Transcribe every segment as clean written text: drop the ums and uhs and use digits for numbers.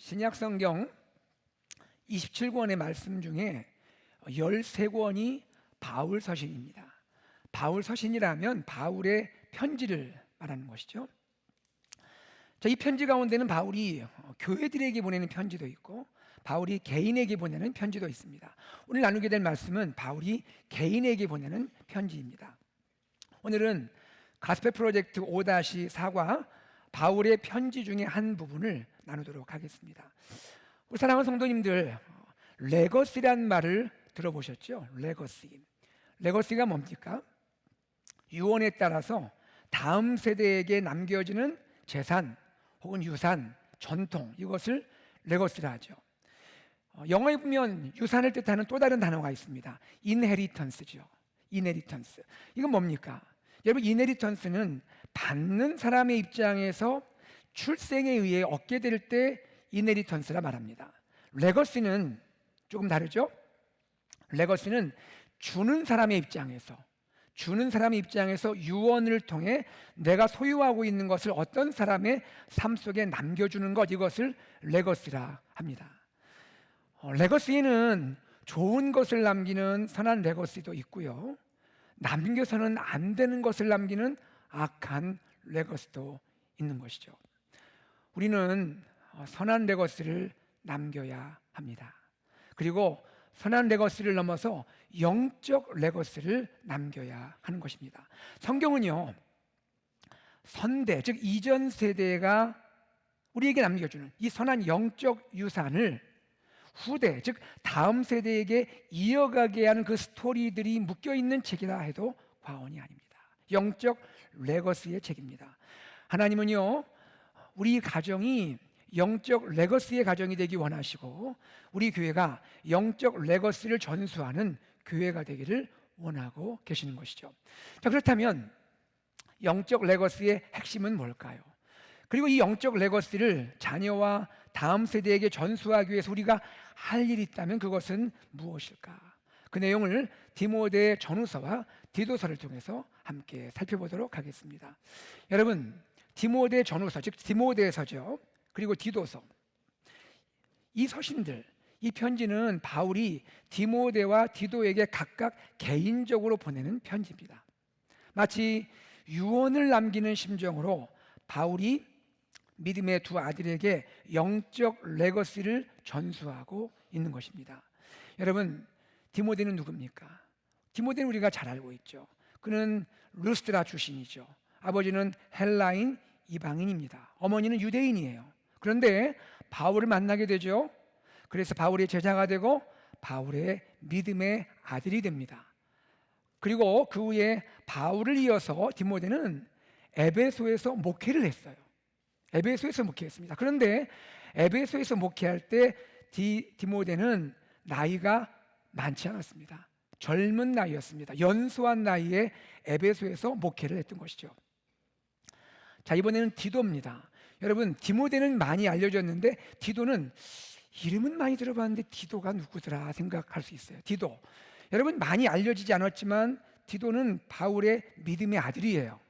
신약 성경 27권의 말씀 중에 13권이 바울 서신입니다. 바울 서신이라면 바울의 편지를 말하는 것이죠. 이 편지 가운데는 바울이 교회들에게 보내는 편지도 있고 바울이 개인에게 보내는 편지도 있습니다. 오늘 나누게 될 말씀은 바울이 개인에게 보내는 편지입니다. 오늘은 가스펠 프로젝트 5-4과 바울의 편지 중에 한 부분을 나누도록 하겠습니다. 우리 사랑하는 성도님들, 레거시란 말을 들어보셨죠? 레거시가 뭡니까? 유언에 따라서 다음 세대에게 남겨지는 재산 혹은 유산, 전통, 이것을 레거시라 하죠. 영어에 보면 유산을 뜻하는 또 다른 단어가 있습니다. 인헤리턴스죠. 인헤리턴스. 이건 뭡니까? 여러분, 인헤리턴스는 받는 사람의 입장에서 출생에 의해 얻게 될 때 인헤리턴스라 말합니다. 레거시는 조금 다르죠? 레거시는 주는 사람의 입장에서 유언을 통해 내가 소유하고 있는 것을 어떤 사람의 삶 속에 남겨주는 것, 이것을 레거시라 합니다. 레거시는 좋은 것을 남기는 선한 레거시도 있고요, 남겨서는 안 되는 것을 남기는 악한 레거시도 있는 것이죠. 우리는 선한 레거시를 남겨야 합니다. 그리고 선한 레거시를 넘어서 영적 레거시를 남겨야 하는 것입니다. 성경은요, 선대, 즉 이전 세대가 우리에게 남겨주는 이 선한 영적 유산을 후대, 즉 다음 세대에게 이어가게 하는 그 스토리들이 묶여있는 책이라 해도 과언이 아닙니다. 영적 레거시의 책입니다. 하나님은요, 우리 가정이 영적 레거시의 가정이 되기 원하시고 우리 교회가 영적 레거시를 전수하는 교회가 되기를 원하고 계시는 것이죠. 자, 그렇다면 영적 레거시의 핵심은 뭘까요? 그리고 이 영적 레거시를 자녀와 다음 세대에게 전수하기 위해서 우리가 할 일이 있다면 그것은 무엇일까? 그 내용을 디모데 전후서와 디도서를 통해서 함께 살펴보도록 하겠습니다. 여러분, 디모데 전후서, 즉 디모데서죠, 그리고 디도서, 이 서신들, 이 편지는 바울이 디모데와 디도에게 각각 개인적으로 보내는 편지입니다. 마치 유언을 남기는 심정으로 바울이 믿음의 두 아들에게 영적 레거시를 전수하고 있는 것입니다. 여러분, 디모데는 누굽니까? 디모데는 우리가 잘 알고 있죠. 그는 루스드라 출신이죠. 아버지는 헬라인 이방인입니다. 어머니는 유대인이에요. 그런데 바울을 만나게 되죠. 그래서 바울의 제자가 되고 바울의 믿음의 아들이 됩니다. 그리고 그 후에 바울을 이어서 디모데는 에베소에서 목회를 했어요. 에베소에서 목회했습니다. 그런데 에베소에서 목회할 때 디모데는 나이가 많지 않았습니다. 젊은 나이였습니다. 연소한 나이에 에베소에서 목회를 했던 것이죠. 자, 이번에는 디도입니다. 여러분, 디모데는 많이 알려졌는데 디도는 이름은 많이 들어봤는데 디도가 누구더라 생각할 수 있어요. 디도, 여러분, 많이 알려지지 않았지만 디도는 바울의 믿음의 아들이에요.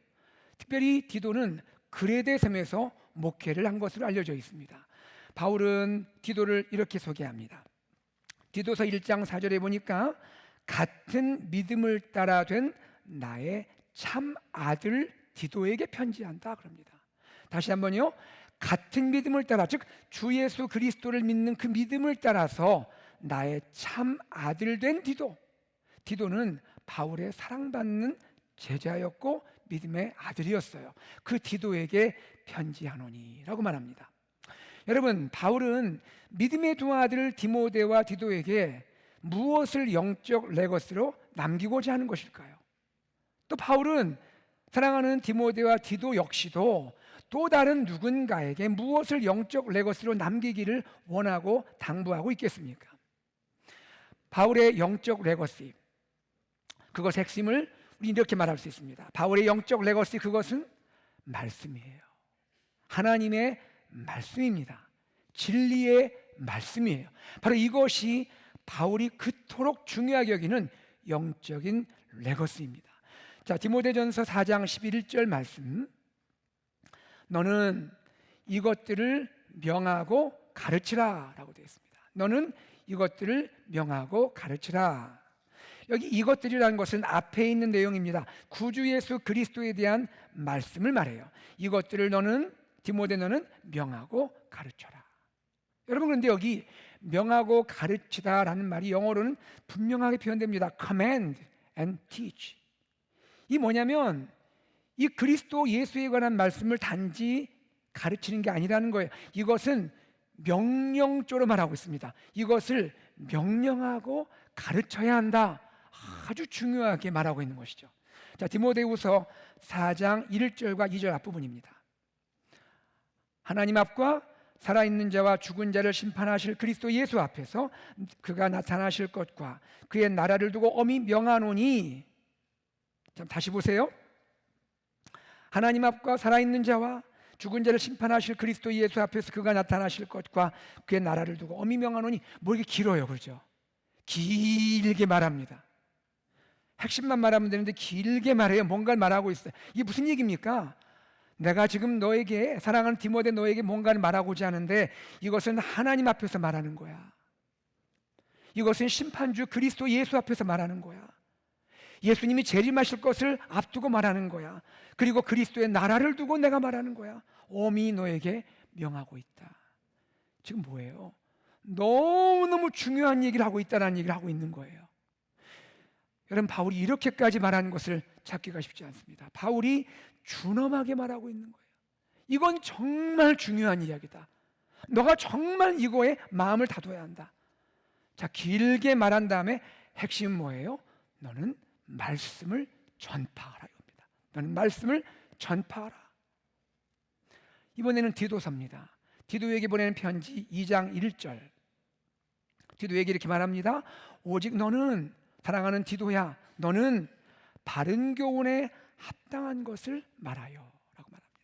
특별히 디도는 그레데 섬에서 목회를 한 것으로 알려져 있습니다. 바울은 디도를 이렇게 소개합니다. 디도서 1장 4절에 보니까 같은 믿음을 따라 된 나의 참 아들 디도에게 편지한다 그럽니다. 다시 한번요, 같은 믿음을 따라, 즉 주 예수 그리스도를 믿는 그 믿음을 따라서 나의 참 아들 된 디도는 바울의 사랑받는 제자였고 믿음의 아들이었어요. 그 디도에게 편지하노니라고 말합니다. 여러분, 바울은 믿음의 두 아들 디모데와 디도에게 무엇을 영적 레거시로 남기고자 하는 것일까요? 또 바울은 사랑하는 디모데와 디도 역시도 또 다른 누군가에게 무엇을 영적 레거시로 남기기를 원하고 당부하고 있겠습니까? 바울의 영적 레거시, 그것의 핵심을 우리 이렇게 말할 수 있습니다. 바울의 영적 레거시, 그것은 말씀이에요. 하나님의 말씀입니다. 진리의 말씀이에요. 바로 이것이 바울이 그토록 중요하게 여기는 영적인 레거시입니다. 자, 디모데전서 4장 11절 말씀, 너는 이것들을 명하고 가르치라라고 되어 있습니다. 너는 이것들을 명하고 가르치라. 여기 이것들이라는 것은 앞에 있는 내용입니다. 구주 예수 그리스도에 대한 말씀을 말해요. 이것들을 너는 디모데 너는 명하고 가르쳐라. 여러분, 그런데 여기 명하고 가르치다라는 말이 영어로는 분명하게 표현됩니다. command and teach. 이 뭐냐면 이 그리스도 예수에 관한 말씀을 단지 가르치는 게 아니라는 거예요. 이것은 명령조로 말하고 있습니다. 이것을 명령하고 가르쳐야 한다. 아주 중요하게 말하고 있는 것이죠. 자, 디모데후서 4장 1절과 2절 앞부분입니다. 하나님 앞과 살아있는 자와 죽은 자를 심판하실 그리스도 예수 앞에서 그가 나타나실 것과 그의 나라를 두고 엄히 명하노니. 자, 다시 보세요. 하나님 앞과 살아있는 자와 죽은 자를 심판하실 그리스도 예수 앞에서 그가 나타나실 것과 그의 나라를 두고 엄히 명하노니. 뭐 이게 길어요, 그렇죠? 길게 말합니다. 핵심만 말하면 되는데 길게 말해요. 뭔가를 말하고 있어요. 이게 무슨 얘기입니까? 내가 지금 너에게, 사랑하는 디모데 너에게 뭔가를 말하고자 하는데 이것은 하나님 앞에서 말하는 거야. 이것은 심판주 그리스도 예수 앞에서 말하는 거야. 예수님이 재림하실 것을 앞두고 말하는 거야. 그리고 그리스도의 나라를 두고 내가 말하는 거야. 엄히 너에게 명하고 있다. 지금 뭐예요? 너무너무 중요한 얘기를 하고 있다는 얘기를 하고 있는 거예요. 여러분, 바울이 이렇게까지 말하는 것을 찾기가 쉽지 않습니다. 바울이 준엄하게 말하고 있는 거예요. 이건 정말 중요한 이야기다. 너가 정말 이거에 마음을 다둬야 한다. 자, 길게 말한 다음에 핵심은 뭐예요? 너는 말씀을 전파하라 이겁니다. 너는 말씀을 전파하라. 이번에는 디도서입니다. 디도에게 보내는 편지 2장 1절. 디도에게 이렇게 말합니다. 오직 너는, 사랑하는 디도야, 너는 바른 교훈에 합당한 것을 말하여 라고 말합니다.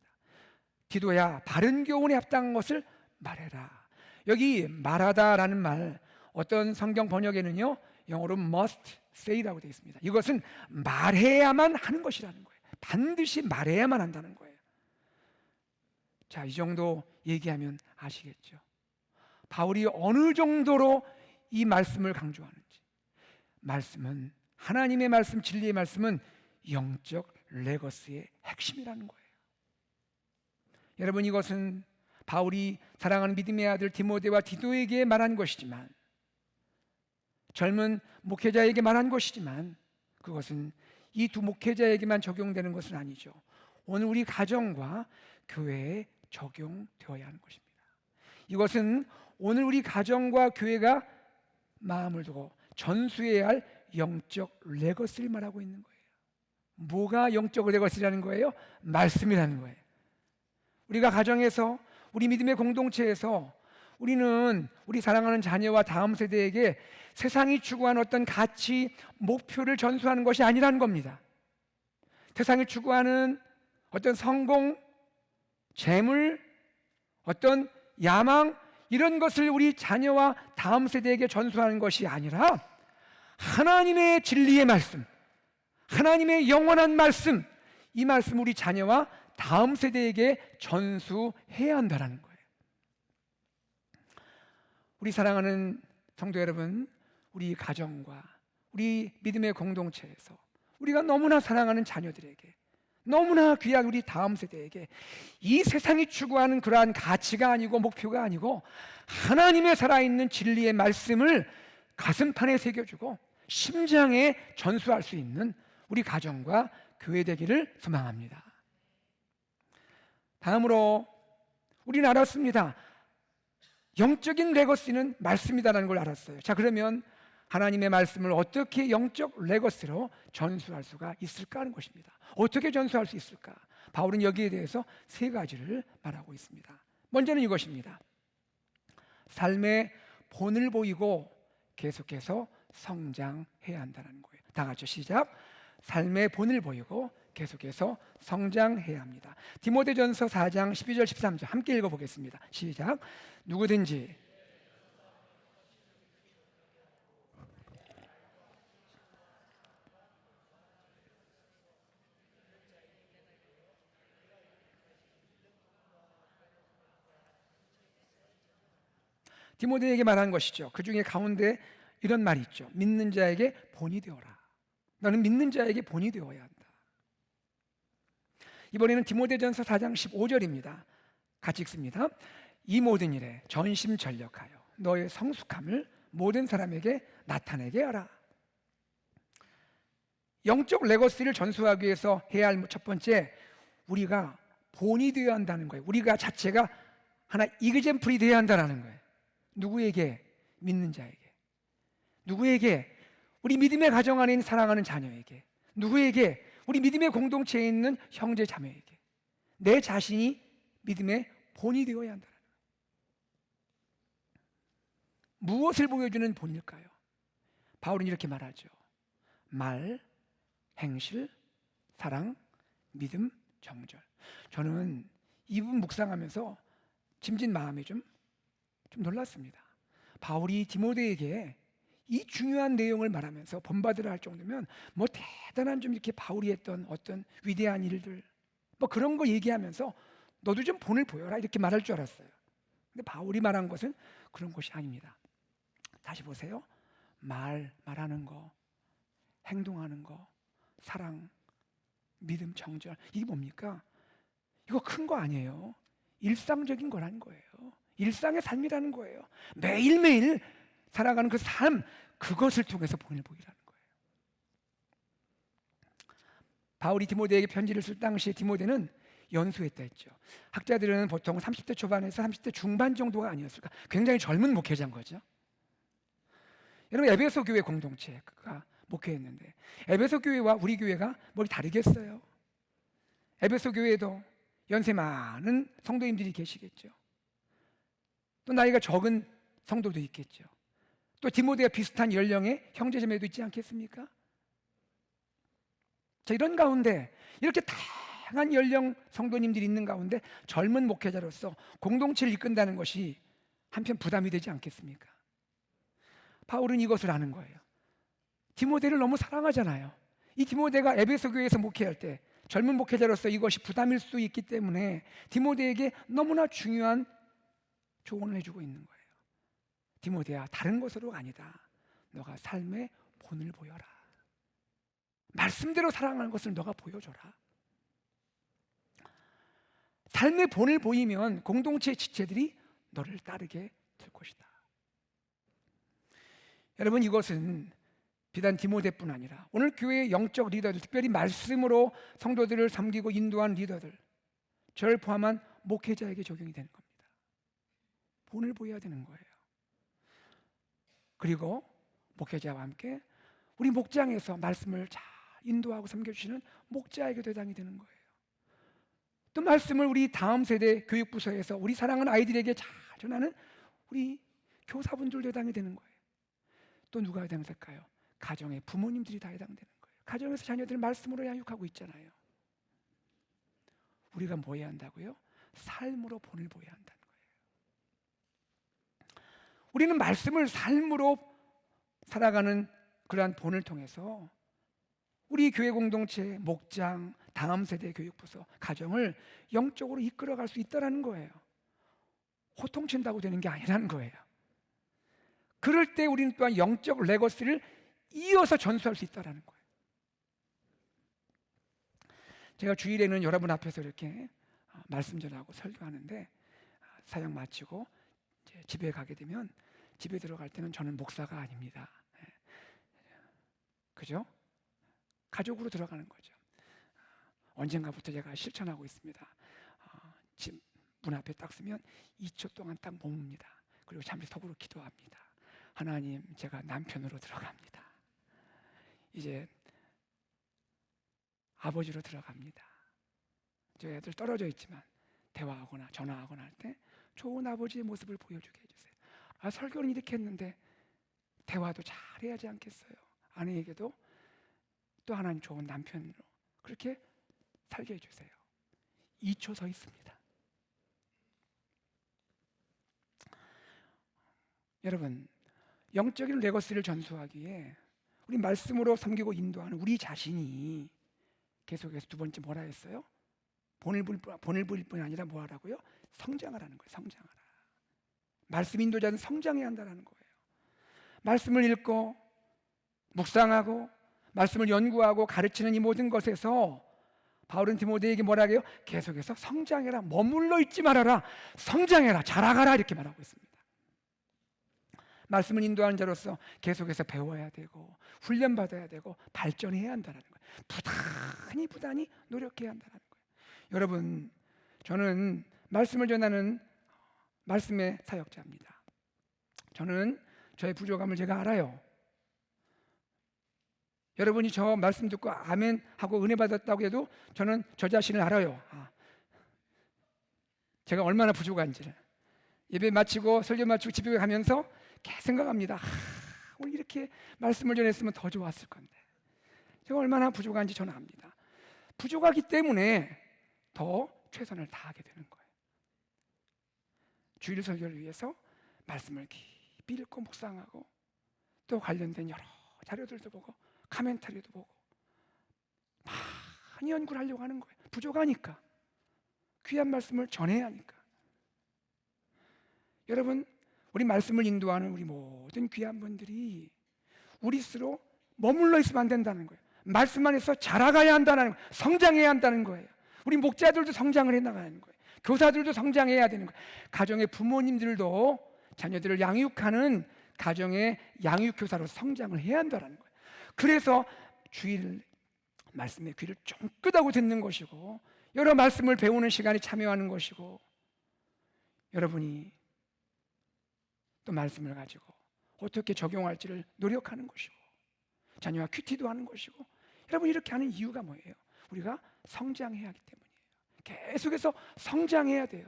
디도야, 바른 교훈에 합당한 것을 말해라. 여기 말하다라는 말, 어떤 성경 번역에는요 영어로 must say라고 되어 있습니다. 이것은 말해야만 하는 것이라는 거예요. 반드시 말해야만 한다는 거예요. 자, 이 정도 얘기하면 아시겠죠? 바울이 어느 정도로 이 말씀을 강조하는지. 말씀은, 하나님의 말씀, 진리의 말씀은 영적 레거스의 핵심이라는 거예요. 여러분, 이것은 바울이 사랑하는 믿음의 아들 디모데와 디도에게 말한 것이지만, 젊은 목회자에게 말한 것이지만, 그것은 이 두 목회자에게만 적용되는 것은 아니죠. 오늘 우리 가정과 교회에 적용되어야 하는 것입니다. 이것은 오늘 우리 가정과 교회가 마음을 두고 전수해야 할 영적 레거시를 말하고 있는 거예요. 뭐가 영적 레거시라는 거예요? 말씀이라는 거예요. 우리가 가정에서, 우리 믿음의 공동체에서 우리는 우리 사랑하는 자녀와 다음 세대에게 세상이 추구하는 어떤 가치, 목표를 전수하는 것이 아니라는 겁니다. 세상이 추구하는 어떤 성공, 재물, 어떤 야망, 이런 것을 우리 자녀와 다음 세대에게 전수하는 것이 아니라 하나님의 진리의 말씀, 하나님의 영원한 말씀, 이 말씀 우리 자녀와 다음 세대에게 전수해야 한다는 거예요. 우리 사랑하는 성도 여러분, 우리 가정과 우리 믿음의 공동체에서 우리가 너무나 사랑하는 자녀들에게, 너무나 귀한 우리 다음 세대에게 이 세상이 추구하는 그러한 가치가 아니고 목표가 아니고 하나님의 살아있는 진리의 말씀을 가슴판에 새겨주고 심장에 전수할 수 있는 우리 가정과 교회 되기를 소망합니다. 다음으로 우리는 알았습니다. 영적인 레거시는 말씀이다라는 걸 알았어요. 자, 그러면 하나님의 말씀을 어떻게 영적 레거시로 전수할 수가 있을까 하는 것입니다. 어떻게 전수할 수 있을까? 바울은 여기에 대해서 세 가지를 말하고 있습니다. 먼저는 이것입니다. 삶의 본을 보이고 계속해서 성장해야 한다는 거예요. 다 같이 시작. 삶의 본을 보이고 계속해서 성장해야 합니다. 디모데전서 4장 12절 13절 함께 읽어보겠습니다. 시작. 누구든지 디모데에게 말하는 것이죠. 그 중에 가운데 이런 말이 있죠. 믿는 자에게 본이 되어라. 너는 믿는 자에게 본이 되어야 한다. 이번에는 디모데전서 4장 15절입니다. 같이 읽습니다. 이 모든 일에 전심전력하여 너의 성숙함을 모든 사람에게 나타내게 하라. 영적 레거시를 전수하기 위해서 해야 할 첫 번째, 우리가 본이 되어야 한다는 거예요. 우리가 자체가 하나 이그젠플이 되어야 한다는 거예요. 누구에게? 믿는 자에게. 누구에게? 우리 믿음의 가정 안에 있는 사랑하는 자녀에게. 누구에게? 우리 믿음의 공동체에 있는 형제 자매에게. 내 자신이 믿음의 본이 되어야 한다. 무엇을 보여주는 본일까요? 바울은 이렇게 말하죠. 말, 행실, 사랑, 믿음, 정절. 저는 이 부분 묵상하면서 짐진 마음이 좀 놀랐습니다. 바울이 디모데에게 이 중요한 내용을 말하면서 본받으라 할 정도면 뭐 대단한 좀 이렇게 바울이 했던 어떤 위대한 일들 뭐 그런 거 얘기하면서 너도 좀 본을 보여라 이렇게 말할 줄 알았어요. 근데 바울이 말한 것은 그런 것이 아닙니다. 다시 보세요. 말하는 거, 행동하는 거, 사랑, 믿음, 정절, 이게 뭡니까? 이거 큰 거 아니에요. 일상적인 거라는 거예요. 일상의 삶이라는 거예요. 매일매일 살아가는 그 삶, 그것을 통해서 본을 보이라는 거예요. 바울이 디모데에게 편지를 쓸 당시에 디모데는 연소했다 했죠. 학자들은 보통 30대 초반에서 30대 중반 정도가 아니었을까. 굉장히 젊은 목회자인 거죠. 여러분, 에베소 교회 공동체가 목회했는데 에베소 교회와 우리 교회가 뭘 다르겠어요? 에베소 교회에도 연세 많은 성도님들이 계시겠죠. 또 나이가 적은 성도도 있겠죠. 또 디모데와 비슷한 연령의 형제자매도 있지 않겠습니까? 자, 이런 가운데 이렇게 다양한 연령 성도님들이 있는 가운데 젊은 목회자로서 공동체를 이끈다는 것이 한편 부담이 되지 않겠습니까? 바울은 이것을 아는 거예요. 디모데를 너무 사랑하잖아요. 이 디모데가 에베소 교회에서 목회할 때 젊은 목회자로서 이것이 부담일 수 있기 때문에 디모데에게 너무나 중요한 조언을 해주고 있는 거예요. 디모데야, 다른 것으로 아니다. 너가 삶의 본을 보여라. 말씀대로 사랑하는 것을 너가 보여줘라. 삶의 본을 보이면 공동체의 지체들이 너를 따르게 될 것이다. 여러분, 이것은 비단 디모데뿐 아니라 오늘 교회의 영적 리더들, 특별히 말씀으로 성도들을 섬기고 인도한 리더들, 저를 포함한 목회자에게 적용이 되는 겁니다. 본을 보여야 되는 거예요. 그리고 목회자와 함께 우리 목장에서 말씀을 잘 인도하고 섬겨주시는 목자에게도 해당이 되는 거예요. 또 말씀을 우리 다음 세대 교육부서에서 우리 사랑하는 아이들에게 잘 전하는 우리 교사분들도 해당이 되는 거예요. 또 누가 해당될까요? 가정의 부모님들이 다 해당되는 거예요. 가정에서 자녀들을 말씀으로 양육하고 있잖아요. 우리가 뭐 해야 한다고요? 삶으로 본을 보여야 한다는 거예요. 우리는 말씀을 삶으로 살아가는 그러한 본을 통해서 우리 교회 공동체, 목장, 다음 세대 교육부서, 가정을 영적으로 이끌어갈 수 있다는 거예요. 호통친다고 되는 게 아니라는 거예요. 그럴 때 우리는 또한 영적 레거시를 이어서 전수할 수 있다는 거예요. 제가 주일에는 여러분 앞에서 이렇게 말씀 전하고 설교하는데 사역 마치고 이제 집에 가게 되면 집에 들어갈 때는 저는 목사가 아닙니다. 그죠? 가족으로 들어가는 거죠. 언젠가부터 제가 실천하고 있습니다. 집 문 앞에 딱 서면 2초 동안 딱 머뭅니다. 그리고 잠시 속으로 기도합니다. 하나님, 제가 남편으로 들어갑니다. 이제 아버지로 들어갑니다. 저희 애들 떨어져 있지만 대화하거나 전화하거나 할 때 좋은 아버지의 모습을 보여주게 해주세요. 설교는 이렇게 했는데 대화도 잘 해야지 않겠어요? 아내에게도 또 하나님 좋은 남편으로 그렇게 살게 해주세요. 2초 서 있습니다. 여러분, 영적인 레거시를 전수하기에 우리 말씀으로 섬기고 인도하는 우리 자신이 계속해서 두 번째 뭐라 했어요? 본을 부릴 뿐 아니라 뭐 하라고요? 성장하라는 거예요. 성장하라. 말씀 인도자는 성장해야 한다는 거예요. 말씀을 읽고 묵상하고 말씀을 연구하고 가르치는 이 모든 것에서 바울은 디모데에게 뭐라고 해요? 계속해서 성장해라, 머물러 있지 말아라, 성장해라, 자라가라, 이렇게 말하고 있습니다. 말씀을 인도하는 자로서 계속해서 배워야 되고 훈련받아야 되고 발전해야 한다는 거예요. 부단히 노력해야 한다는 거예요. 여러분, 저는 말씀을 전하는 말씀의 사역자입니다. 저는 저의 부족함을 제가 알아요. 여러분이 저 말씀 듣고 아멘 하고 은혜 받았다고 해도 저는 저 자신을 알아요. 제가 얼마나 부족한지를. 예배 마치고 설교 마치고 집에 가면서 계속 생각합니다. 오늘 이렇게 말씀을 전했으면 더 좋았을 건데. 제가 얼마나 부족한지 저는 압니다. 부족하기 때문에 더 최선을 다하게 되는 거예요. 주일 설교를 위해서 말씀을 깊이 읽고 묵상하고 또 관련된 여러 자료들도 보고 카멘터리도 보고 많이 연구를 하려고 하는 거예요. 부족하니까, 귀한 말씀을 전해야 하니까. 여러분, 우리 말씀을 인도하는 우리 모든 귀한 분들이 우리 스스로 머물러 있으면 안 된다는 거예요. 말씀 안에서 자라가야 한다는 거예요. 성장해야 한다는 거예요. 우리 목자들도 성장을 해나가는 거예요. 교사들도 성장해야 되는 거예요. 가정의 부모님들도 자녀들을 양육하는 가정의 양육교사로 성장을 해야 한다는 거예요. 그래서 주일 말씀의 귀를 쫑긋하고 듣는 것이고 여러 말씀을 배우는 시간에 참여하는 것이고 여러분이 또 말씀을 가지고 어떻게 적용할지를 노력하는 것이고 자녀와 큐티도 하는 것이고 여러분 이렇게 하는 이유가 뭐예요? 우리가 성장해야 하기 때문이에요. 계속해서 성장해야 돼요.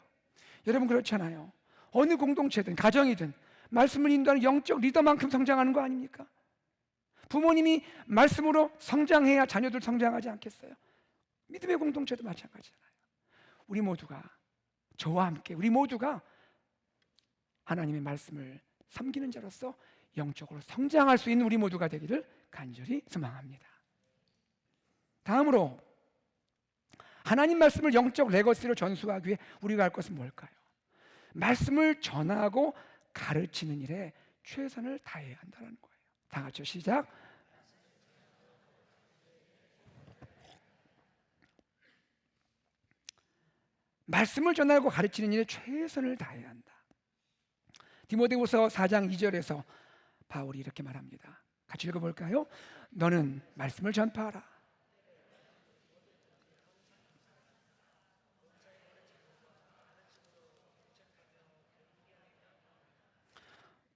여러분 그렇잖아요. 어느 공동체든 가정이든 말씀을 인도하는 영적 리더만큼 성장하는 거 아닙니까? 부모님이 말씀으로 성장해야 자녀들 성장하지 않겠어요? 믿음의 공동체도 마찬가지잖아요. 우리 모두가 저와 함께 우리 모두가 하나님의 말씀을 섬기는 자로서 영적으로 성장할 수 있는 우리 모두가 되기를 간절히 소망합니다. 다음으로 하나님 말씀을 영적 레거시로 전수하기 위해 우리가 할 것은 뭘까요? 말씀을 전하고 가르치는 일에 최선을 다해야 한다는 거예요. 다 같이 시작. 말씀을 전하고 가르치는 일에 최선을 다해야 한다. 디모데후서 4장 2절에서 바울이 이렇게 말합니다. 같이 읽어볼까요? 너는 말씀을 전파하라.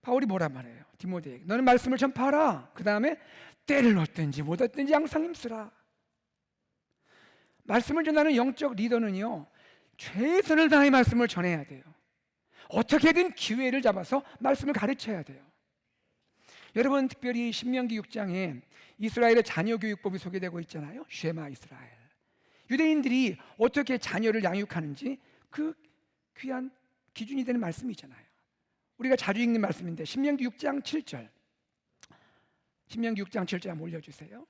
바울이 뭐라 말해요? 디모데에게 너는 말씀을 전파하라. 그 다음에 때를 얻든지 못 얻든지 항상 힘쓰라. 말씀을 전하는 영적 리더는요 최선을 다해 말씀을 전해야 돼요. 어떻게든 기회를 잡아서 말씀을 가르쳐야 돼요. 여러분 특별히 신명기 6장에 이스라엘의 자녀 교육법이 소개되고 있잖아요. 쉐마 이스라엘. 유대인들이 어떻게 자녀를 양육하는지 그 귀한 기준이 되는 말씀이잖아요. 우리가 자주 읽는 말씀인데 신명기 6장 7절. 신명기 6장 7절 한번 올려주세요.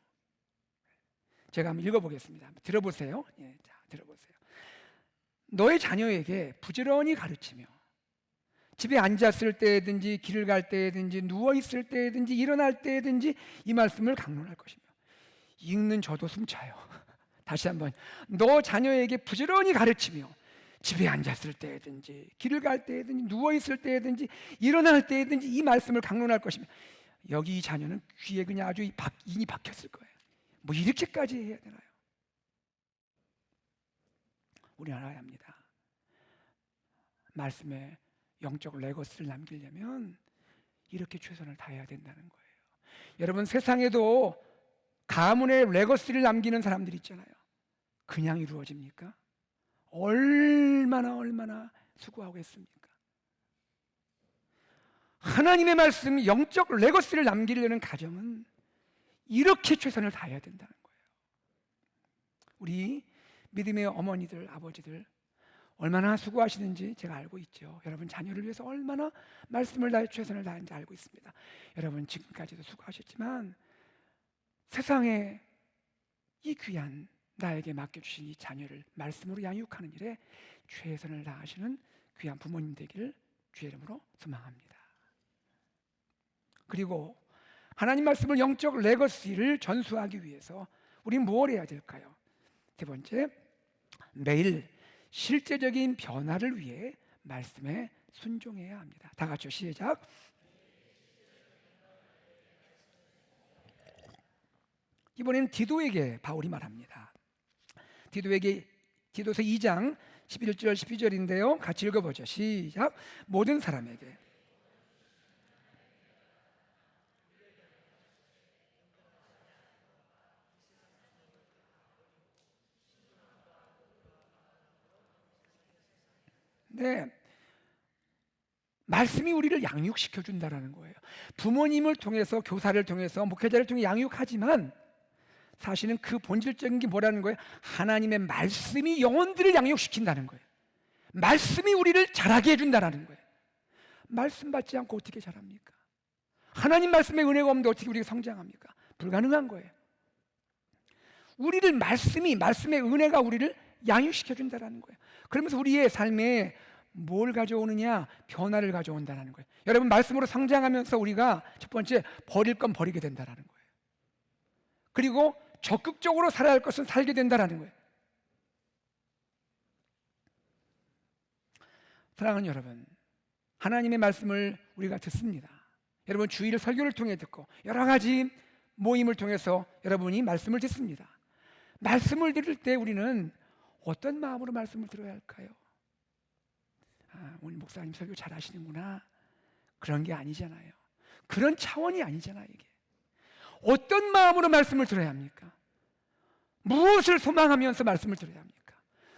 제가 한번 읽어보겠습니다. 들어보세요. 예, 자, 들어보세요. 너의 자녀에게 부지런히 가르치며 집에 앉았을 때든지 길을 갈 때든지 누워있을 때든지 일어날 때든지 이 말씀을 강론할 것이며 읽는 저도 숨차요. 다시 한번 너 자녀에게 부지런히 가르치며 집에 앉았을 때든지 길을 갈 때든지 누워있을 때든지 일어날 때든지 이 말씀을 강론할 것이며 여기 이 자녀는 귀에 그냥 아주 인이 박혔을 거예요. 뭐 이렇게까지 해야 되나요? 우리 알아야 합니다. 말씀에 영적 레거시를 남기려면 이렇게 최선을 다해야 된다는 거예요. 여러분 세상에도 가문의 레거시를 남기는 사람들이 있잖아요. 그냥 이루어집니까? 얼마나 수고하고 있습니까? 하나님의 말씀 영적 레거시를 남기려는 가정은 이렇게 최선을 다해야 된다는 거예요. 우리 믿음의 어머니들, 아버지들 얼마나 수고하시는지 제가 알고 있죠. 여러분 자녀를 위해서 얼마나 말씀을 다해 최선을 다하는지 알고 있습니다. 여러분 지금까지도 수고하셨지만 세상에 이 귀한 나에게 맡겨주신 이 자녀를 말씀으로 양육하는 일에 최선을 다하시는 귀한 부모님 되기를 주의 이름으로 소망합니다. 그리고 하나님 말씀을 영적 레거시를 전수하기 위해서 우리는 뭘 해야 될까요? 세 번째, 매일 실제적인 변화를 위해 말씀에 순종해야 합니다. 다 같이 시작. 이번에는 디도에게 바울이 말합니다. 디도서 2장 11절 12절인데요. 같이 읽어보죠. 시작. 모든 사람에게 네, 말씀이 우리를 양육시켜 준다라는 거예요. 부모님을 통해서, 교사를 통해서, 목회자를 통해 양육하지만 사실은 그 본질적인 게 뭐라는 거예요? 하나님의 말씀이 영혼들을 양육시킨다는 거예요. 말씀이 우리를 자라게 해준다는 거예요. 말씀 받지 않고 어떻게 자랍니까? 하나님 말씀에 은혜가 없는데 어떻게 우리가 성장합니까? 불가능한 거예요. 우리를 말씀의 은혜가 우리를 양육시켜 준다는 거예요. 그러면서 우리의 삶에 뭘 가져오느냐? 변화를 가져온다는 거예요. 여러분, 말씀으로 성장하면서 우리가 첫 번째 버릴 건 버리게 된다는 거예요. 그리고 적극적으로 살아야 할 것은 살게 된다는 거예요. 사랑하는 여러분, 하나님의 말씀을 우리가 듣습니다. 여러분, 주일 설교를 통해 듣고 여러 가지 모임을 통해서 여러분이 말씀을 듣습니다. 말씀을 들을 때 우리는 어떤 마음으로 말씀을 들어야 할까요? 오늘 목사님 설교 잘 하시는구나, 그런 게 아니잖아요. 그런 차원이 아니잖아요. 이게 어떤 마음으로 말씀을 들어야 합니까? 무엇을 소망하면서 말씀을 들어야 합니까?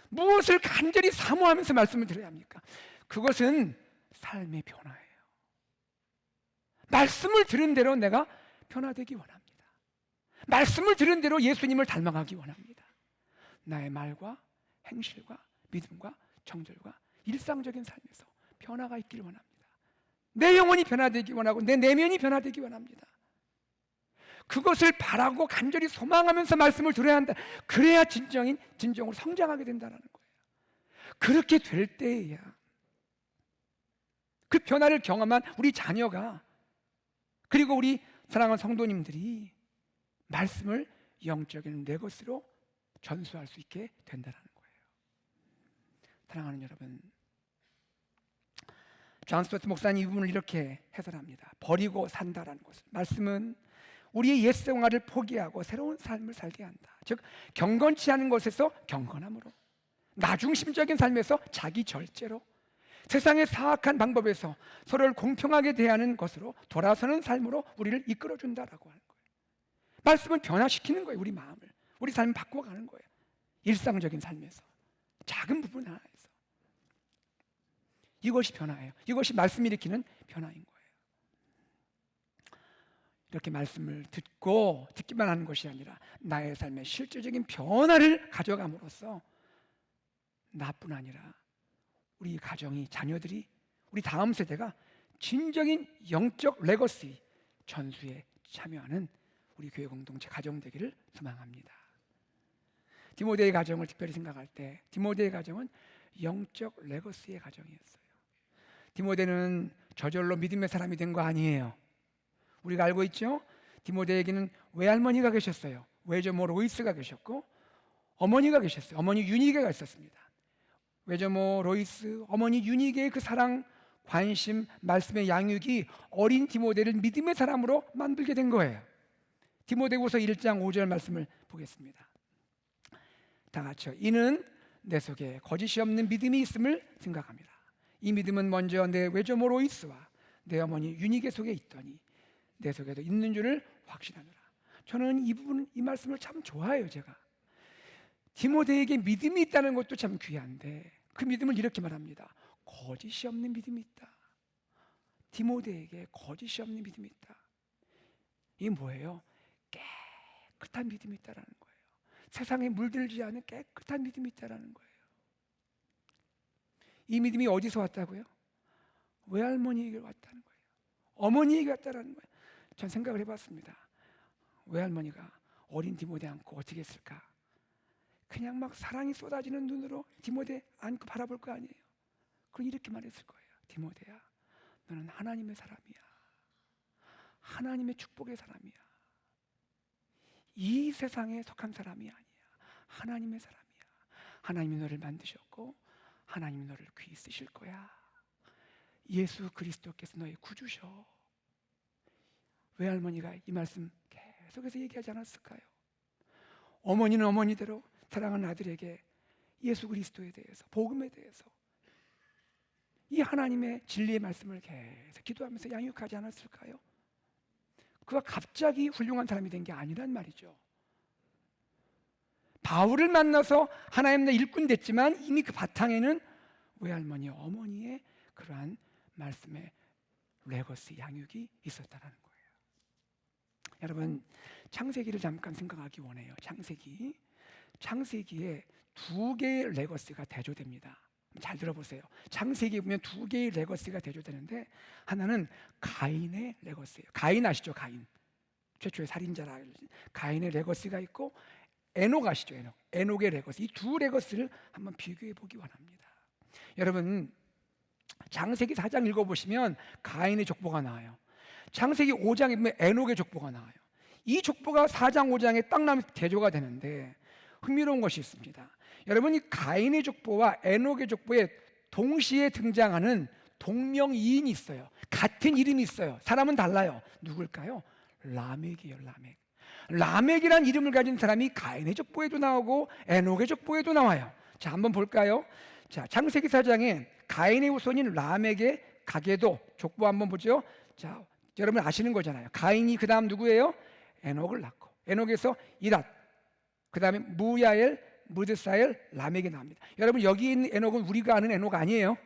무엇을 간절히 사모하면서 말씀을 들어야 합니까? 그것은 삶의 변화예요. 말씀을 들은 대로 내가 변화되기 원합니다. 말씀을 들은 대로 예수님을 닮아가기 원합니다. 나의 말과 행실과 믿음과 정절과 일상적인 삶에서 변화가 있기를 원합니다. 내 영혼이 변화되기 원하고 내 내면이 변화되기 원합니다. 그것을 바라고 간절히 소망하면서 말씀을 들어야 한다. 그래야 진정으로 성장하게 된다는 거예요. 그렇게 될 때에야 그 변화를 경험한 우리 자녀가, 그리고 우리 사랑하는 성도님들이 말씀을 영적인 내 것으로 전수할 수 있게 된다는 거예요. 사랑하는 여러분, 존 스토트 목사님 이 부분을 이렇게 해설합니다. 버리고 산다라는 것은, 말씀은 우리의 옛 생활을 포기하고 새로운 삶을 살게 한다. 즉, 경건치 않은 것에서 경건함으로, 나중심적인 삶에서 자기 절제로, 세상의 사악한 방법에서 서로를 공평하게 대하는 것으로 돌아서는 삶으로 우리를 이끌어준다라고 하는 거예요. 말씀은 변화시키는 거예요. 우리 마음을, 우리 삶을 바꿔가는 거예요. 일상적인 삶에서, 작은 부분 하나에서. 이것이 변화예요. 이것이 말씀이 일으키는 변화인 거예요. 이렇게 말씀을 듣기만 하는 것이 아니라 나의 삶에 실질적인 변화를 가져감으로써 나뿐 아니라 우리 가정이, 자녀들이, 우리 다음 세대가 진정인 영적 레거시 전수에 참여하는 우리 교회 공동체 가정 되기를 소망합니다. 디모데의 가정을 특별히 생각할 때 디모데의 가정은 영적 레거시의 가정이었어요. 디모데는 저절로 믿음의 사람이 된 거 아니에요. 우리가 알고 있죠? 디모데에게는 외할머니가 계셨어요. 외조모 로이스가 계셨고 어머니가 계셨어요. 어머니 유니게가 있었습니다. 외조모 로이스, 어머니 유니게의 그 사랑, 관심, 말씀의 양육이 어린 디모데를 믿음의 사람으로 만들게 된 거예요. 디모데후서 1장 5절 말씀을 보겠습니다. 다 같이요. 이는 내 속에 거짓이 없는 믿음이 있음을 생각합니다. 이 믿음은 먼저 내 외조모 로이스와 내 어머니 유니게 속에 있더니 내 속에도 있는 줄을 확신하노라. 저는 이 부분, 이 말씀을 참 좋아해요. 제가 디모데에게 믿음이 있다는 것도 참 귀한데 그 믿음을 이렇게 말합니다. 거짓이 없는 믿음이 있다. 디모데에게 거짓이 없는 믿음이 있다. 이게 뭐예요? 깨끗한 믿음이 있다라는 거예요. 세상에 물들지 않은 깨끗한 믿음이 있다라는 거예요. 이 믿음이 어디서 왔다고요? 외할머니에게 왔다는 거예요. 어머니에게 왔다라는 거예요. 전 생각을 해봤습니다. 외할머니가 어린 디모데 안고 어떻게 했을까? 그냥 막 사랑이 쏟아지는 눈으로 디모데 안고 바라볼 거 아니에요. 그럼 이렇게 말했을 거예요. 디모데야, 너는 하나님의 사람이야. 하나님의 축복의 사람이야. 이 세상에 속한 사람이 아니야. 하나님의 사람이야. 하나님이 너를 만드셨고 하나님이 너를 귀히 쓰실 거야. 예수 그리스도께서 너의 구주셔. 외할머니가 이 말씀 계속해서 얘기하지 않았을까요? 어머니는 어머니대로 사랑하는 아들에게 예수 그리스도에 대해서, 복음에 대해서 이 하나님의 진리의 말씀을 계속 기도하면서 양육하지 않았을까요? 그가 갑자기 훌륭한 사람이 된 게 아니란 말이죠. 바울을 만나서 하나님의 일꾼 됐지만 이미 그 바탕에는 외할머니, 어머니의 그러한 말씀의 레거시, 양육이 있었다는 거예요. 여러분, 창세기를 잠깐 생각하기 원해요. 창세기에 두 개의 레거시가 대조됩니다. 잘 들어보세요. 창세기에 보면 두 개의 레거시가 대조되는데, 하나는 가인의 레거시예요. 가인 아시죠? 가인, 최초의 살인자라. 가인의 레거시가 있고, 에녹 아시죠? 에녹의 레거시. 이 두 레거시를 한번 비교해 보기 원합니다. 여러분, 창세기 4장 읽어보시면 가인의 족보가 나와요. 창세기 5장에 보면 에녹의 족보가 나와요. 이 족보가 4장 5장에 딱 나면 대조가 되는데, 흥미로운 것이 있습니다. 여러분, 이 가인의 족보와 에녹의 족보에 동시에 등장하는 동명이인이 있어요. 같은 이름이 있어요. 사람은 달라요. 누굴까요? 라멕이에요. 라멕이란 이름을 가진 사람이 가인의 족보에도 나오고 에녹의 족보에도 나와요. 자, 한번 볼까요? 자, 창세기 4장에 가인의 후손인 라멕의 가계도 족보 한번 보죠. 자, 여러분 아시는 거잖아요. 가인이 그 다음 누구예요? 에녹을 낳고, 에녹에서 이랏, 그 다음에 무야엘, 무드사엘, 라멕이 나옵니다. 여러분, 여기 있는 에녹은 우리가 아는 에녹 아니에요.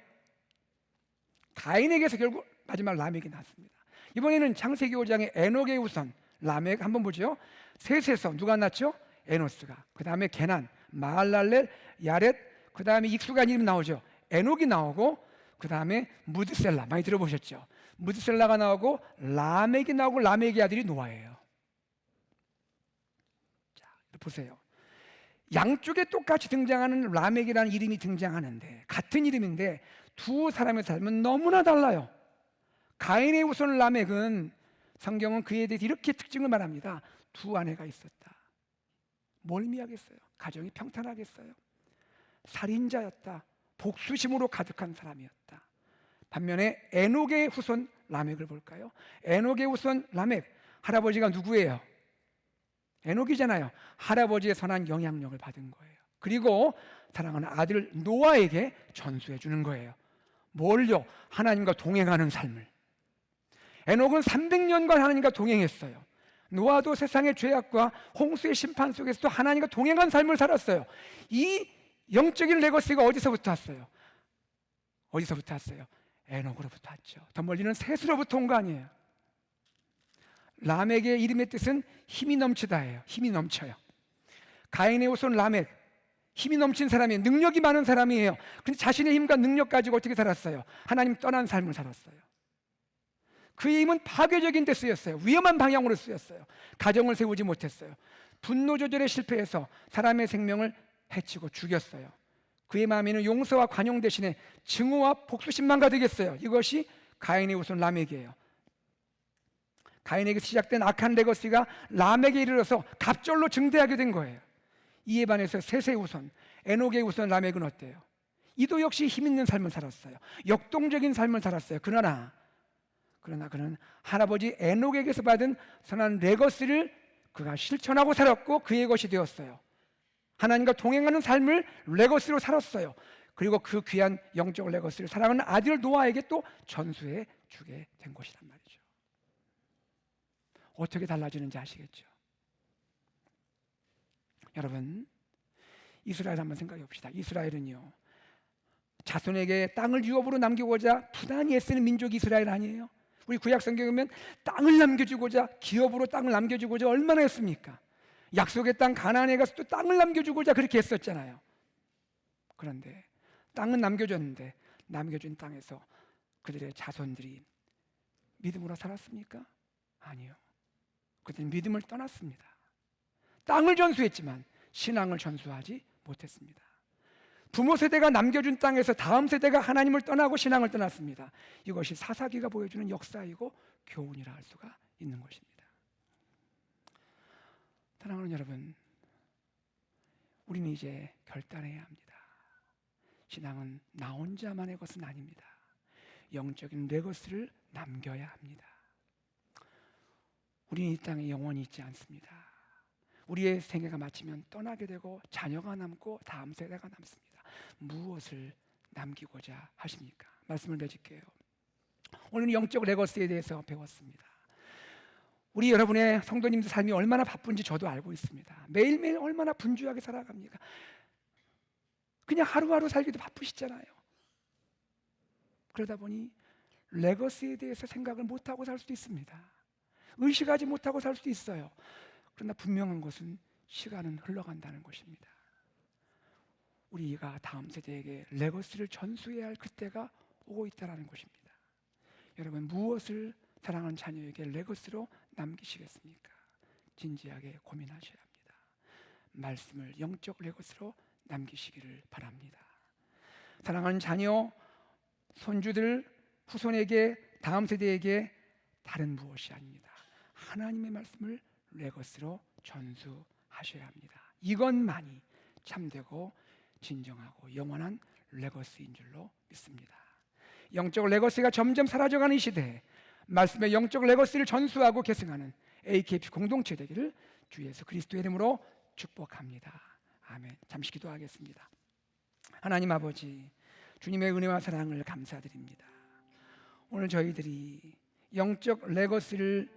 가인에게서 결국 마지막 라멕이 나왔습니다. 이번에는 창세기 5장에 에녹의 후손 라멕 한번 보죠. 셋에서 누가 낳죠? 에노스가. 그 다음에 게난, 마할랄렐, 야렛, 그 다음에 익숙한 이름 나오죠. 에녹이 나오고, 그 다음에 무드셀라, 많이 들어보셨죠? 무드셀라가 나오고 라멕이 나오고, 라멕의 아들이 노아예요. 자, 보세요. 양쪽에 똑같이 등장하는 라멕이라는 이름이 등장하는데, 같은 이름인데 두 사람의 삶은 너무나 달라요. 가인의 후손 라멕은, 성경은 그에 대해서 이렇게 특징을 말합니다. 두 아내가 있었다. 멀미하겠어요? 가정이 평탄하겠어요? 살인자였다. 복수심으로 가득한 사람이었다. 반면에 에녹의 후손 라멕을 볼까요? 에녹의 후손 라멕, 할아버지가 누구예요? 에녹이잖아요. 할아버지의 선한 영향력을 받은 거예요. 그리고 사랑하는 아들 노아에게 전수해 주는 거예요. 뭘요? 하나님과 동행하는 삶을. 에녹은 300년간 하나님과 동행했어요. 노아도 세상의 죄악과 홍수의 심판 속에서도 하나님과 동행한 삶을 살았어요. 이 영적인 레거시가 어디서부터 왔어요? 어디서부터 왔어요? 에녹으로부터 왔죠. 더 멀리는 셋으로부터 온 거 아니에요. 라멕의 이름의 뜻은 힘이 넘치다예요. 힘이 넘쳐요. 가인의 후손 라멕, 힘이 넘친 사람이에요. 능력이 많은 사람이에요. 근데 자신의 힘과 능력 가지고 어떻게 살았어요? 하나님 떠난 삶을 살았어요. 그의 힘은 파괴적인 데 쓰였어요. 위험한 방향으로 쓰였어요. 가정을 세우지 못했어요. 분노 조절에 실패해서 사람의 생명을 해치고 죽였어요. 그의 마음에는 용서와 관용 대신에 증오와 복수심만 가득했어요. 이것이 가인의 후손 라멕이에요. 가인에게 시작된 악한 레거시가 라멕에 이르러서 갑절로 증대하게 된 거예요. 이에 반해서 셋의 후손, 에녹의 후손 라멕은 어때요? 이도 역시 힘 있는 삶을 살았어요. 역동적인 삶을 살았어요. 그러나 그는 할아버지 에녹에게서 받은 선한 레거시를 그가 실천하고 살았고 그의 것이 되었어요. 하나님과 동행하는 삶을 레거시로 살았어요. 그리고 그 귀한 영적 레거시를 사랑하는 아들 노아에게 또 전수해 주게 된 것이란 말이죠. 어떻게 달라지는지 아시겠죠? 여러분, 이스라엘 한번 생각해 봅시다. 이스라엘은요, 자손에게 땅을 유업으로 남기고자 부단히 애쓰는 민족이 이스라엘 아니에요? 우리 구약 성경에 보면 땅을 남겨주고자, 기업으로 땅을 남겨주고자 얼마나 했습니까? 약속의 땅 가나안에 가서 또 땅을 남겨주고자 그렇게 했었잖아요. 그런데 땅은 남겨줬는데 남겨준 땅에서 그들의 자손들이 믿음으로 살았습니까? 아니요. 그들은 믿음을 떠났습니다. 땅을 전수했지만 신앙을 전수하지 못했습니다. 부모 세대가 남겨준 땅에서 다음 세대가 하나님을 떠나고 신앙을 떠났습니다. 이것이 사사기가 보여주는 역사이고 교훈이라 할 수가 있는 것입니다. 사랑하는 여러분, 우리는 이제 결단해야 합니다. 신앙은 나 혼자만의 것은 아닙니다. 영적인 레거시를 남겨야 합니다. 우리는 이 땅에 영원히 있지 않습니다. 우리의 생애가 마치면 떠나게 되고 자녀가 남고 다음 세대가 남습니다. 무엇을 남기고자 하십니까? 말씀을 맺을게요. 오늘 영적 레거시에 대해서 배웠습니다. 우리 여러분의 성도님들 삶이 얼마나 바쁜지 저도 알고 있습니다. 매일매일 얼마나 분주하게 살아갑니까? 그냥 하루하루 살기도 바쁘시잖아요. 그러다 보니 레거시에 대해서 생각을 못하고 살 수도 있습니다. 의식하지 못하고 살 수도 있어요. 그러나 분명한 것은 시간은 흘러간다는 것입니다. 우리가 다음 세대에게 레거시를 전수해야 할 그때가 오고 있다는 것입니다. 여러분, 무엇을 사랑하는 자녀에게 레거시로 남기시겠습니까? 진지하게 고민하셔야 합니다. 말씀을 영적 레거시로 남기시기를 바랍니다. 사랑하는 자녀, 손주들, 후손에게, 다음 세대에게 다른 무엇이 아닙니다. 하나님의 말씀을 레거시로 전수하셔야 합니다. 이것만이 참되고 진정하고 영원한 레거시인 줄로 믿습니다. 영적 레거시가 점점 사라져가는 이 시대에 말씀의 영적 레거시를 전수하고 계승하는 AKP 공동체 되기를 주 예수 그리스도의 이름으로 축복합니다. 아멘. 잠시 기도하겠습니다. 하나님 아버지, 주님의 은혜와 사랑을 감사드립니다. 오늘 저희들이 영적 레거시를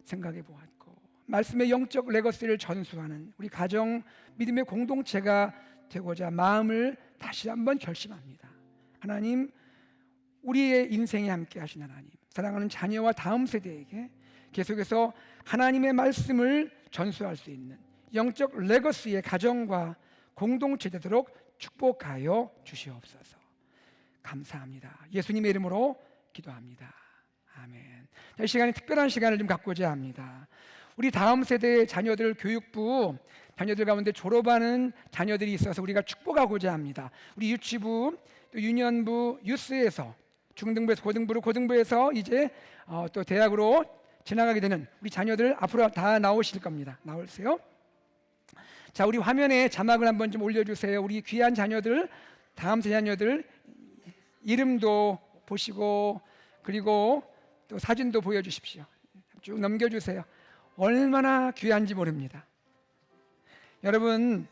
생각해 보았고 말씀의 영적 레거시를 전수하는 우리 가정 믿음의 공동체가 되고자 마음을 다시 한번 결심합니다. 하나님, 우리의 인생에 함께 하신 하나님, 사랑하는 자녀와 다음 세대에게 계속해서 하나님의 말씀을 전수할 수 있는 영적 레거시의 가정과 공동체 되도록 축복하여 주시옵소서. 감사합니다. 예수님의 이름으로 기도합니다. 아멘. 자, 이 시간에 특별한 시간을 좀 갖고자 합니다. 우리 다음 세대의 자녀들 교육부 자녀들 가운데 졸업하는 자녀들이 있어서 우리가 축복하고자 합니다. 우리 유치부, 또 유년부, 유스에서 중등부에서 고등부로, 고등부에서 이제 또 대학으로 지나가게 되는 우리 자녀들 앞으로 다 나오실 겁니다. 나오세요. 자, 우리 화면에 자막을 한번 좀 올려주세요. 우리 귀한 자녀들, 다음 세대 자녀들 이름도 보시고 그리고 또 사진도 보여주십시오. 쭉 넘겨주세요. 얼마나 귀한지 모릅니다. 여러분,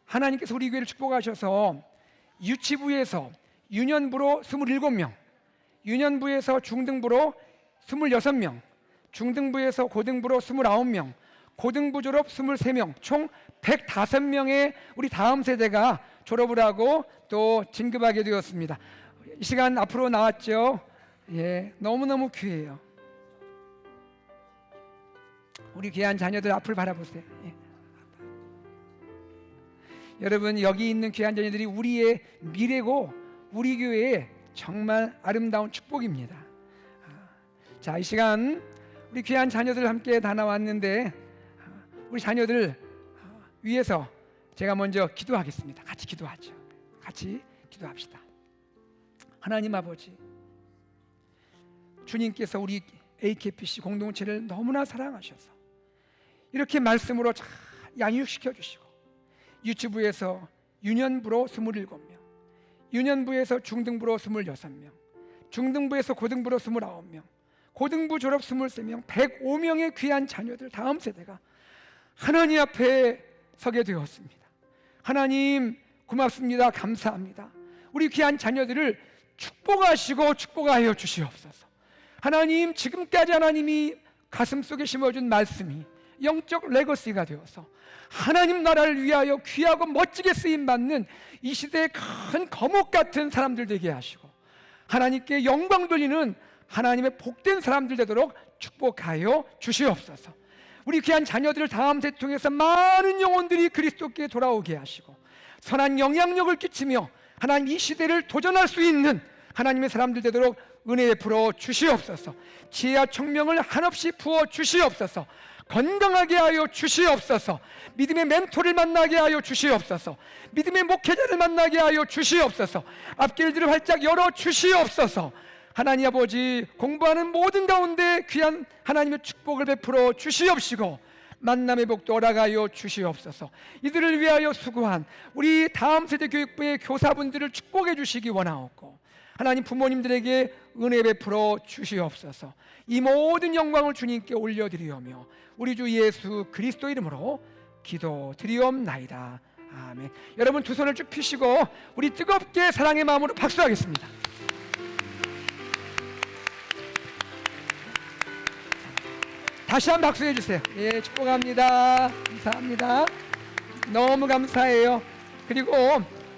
하나님께서 우리 교회를 축복하셔서 유치부에서 유년부로 27명, 유년부에서 중등부로 26명, 중등부에서 고등부로 29명, 고등부 졸업 23명, 총 105명의 우리 다음 세대가 졸업을 하고 또 진급하게 되었습니다. 이 시간 앞으로 나왔죠. 예, 너무너무 귀해요. 우리 귀한 자녀들 앞을 바라보세요. 예. 여러분, 여기 있는 귀한 자녀들이 우리의 미래고 우리 교회의 정말 아름다운 축복입니다. 자, 이 시간 우리 귀한 자녀들 함께 다 나왔는데 우리 자녀들 위해서 제가 먼저 기도하겠습니다. 같이 기도하죠. 같이 기도합시다. 하나님 아버지, 주님께서 우리 AKPC 공동체를 너무나 사랑하셔서 이렇게 말씀으로 잘 양육시켜 주시고 유치부에서 유년부로 27명, 유년부에서 중등부로 26명, 중등부에서 고등부로 29명, 고등부 졸업 23명, 105명의 귀한 자녀들 다음 세대가 하나님 앞에 서게 되었습니다. 하나님 고맙습니다. 감사합니다. 우리 귀한 자녀들을 축복하시고 축복하여 주시옵소서. 하나님, 지금까지 하나님이 가슴속에 심어준 말씀이 영적 레거시가 되어서 하나님 나라를 위하여 귀하고 멋지게 쓰임받는 이 시대의 큰 거목 같은 사람들 되게 하시고 하나님께 영광 돌리는 하나님의 복된 사람들 되도록 축복하여 주시옵소서. 우리 귀한 자녀들을 다음 세대 통해서 많은 영혼들이 그리스도께 돌아오게 하시고 선한 영향력을 끼치며 하나님 이 시대를 도전할 수 있는 하나님의 사람들 되도록 은혜 베풀어 주시옵소서. 지혜와 총명을 한없이 부어 주시옵소서. 건강하게 하여 주시옵소서. 믿음의 멘토를 만나게 하여 주시옵소서. 믿음의 목회자를 만나게 하여 주시옵소서. 앞길들을 활짝 열어 주시옵소서. 하나님 아버지, 공부하는 모든 가운데 귀한 하나님의 축복을 베풀어 주시옵시고 만남의 복도 허락하여 주시옵소서. 이들을 위하여 수고한 우리 다음 세대 교육부의 교사분들을 축복해 주시기 원하옵고 하나님 부모님들에게 은혜 베풀어 주시옵소서. 이 모든 영광을 주님께 올려드리오며 우리 주 예수 그리스도 이름으로 기도드리옵나이다. 아멘. 여러분 두 손을 쭉 펴시고 우리 뜨겁게 사랑의 마음으로 박수하겠습니다. 다시 한번 박수해 주세요. 예, 축복합니다. 감사합니다. 너무 감사해요. 그리고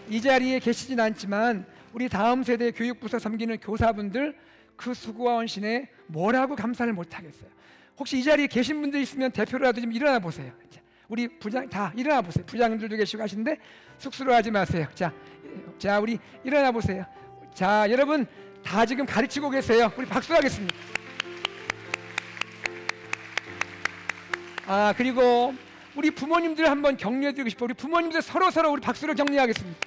이 자리에 계시진 않지만 우리 다음 세대 교육부서 섬기는 교사분들 그 수고와 헌신에 뭐라고 감사를 못하겠어요. 혹시 이 자리에 계신 분들 있으면 대표로라도 좀 일어나 보세요. 우리 부장 다 일어나 보세요. 부장들도 계시고 하시는데 쑥스러워하지 마세요. 자 우리 일어나 보세요. 자 여러분 다 지금 가르치고 계세요. 우리 박수하겠습니다. 그리고 우리 부모님들 한번 격려해드리고 싶어요. 우리 부모님들 서로 우리 박수로 격려하겠습니다.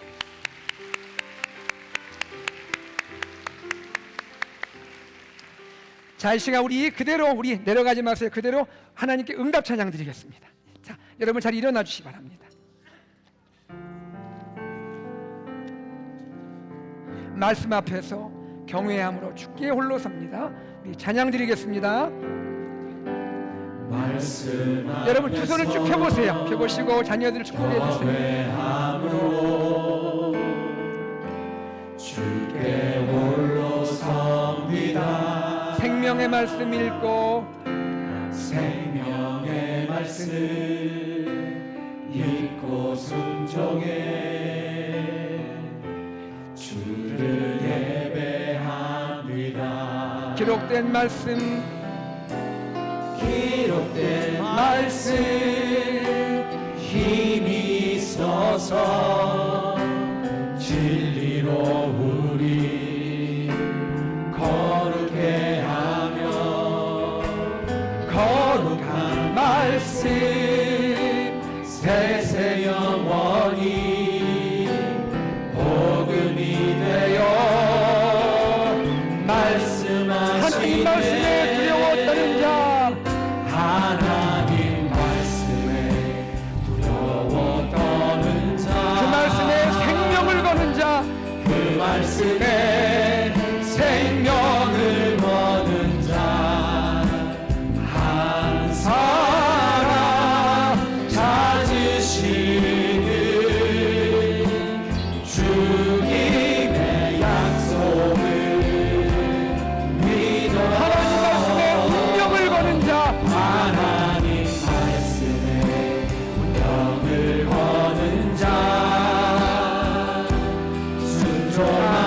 자, 이 시간 우리 내려가지 마세요. 그대로 하나님께 응답 찬양 드리겠습니다. 자, 여러분 잘 일어나 주시기 바랍니다. 말씀 앞에서 경외함으로 주께 홀로 섭니다. 우리 찬양 드리겠습니다. 여러분 두 손을 쭉 펴보세요. 펴보시고 자녀들을 축복해 주세요. 주께 홀로 섭니다. 생명의 말씀 읽고 생명의 말씀 읽고 순종해 주를 예배합니다. 기록된 말씀 힘이 있어서 진리로 우리 거룩해 하며 거룩한 말씀 세세 영원히 복음이 되어 하나님 말씀에 두려웠다는 자 하나님 말씀에 두려워 떠는 자 그 말씀에 생명을 거는 자 그 말씀에 생명을 거는 자 한 사람 찾으시는 주님의 약속을 믿어 하나님 말씀에 운명을 거는 자 하나님 말씀에 운명을 거는 자 순종하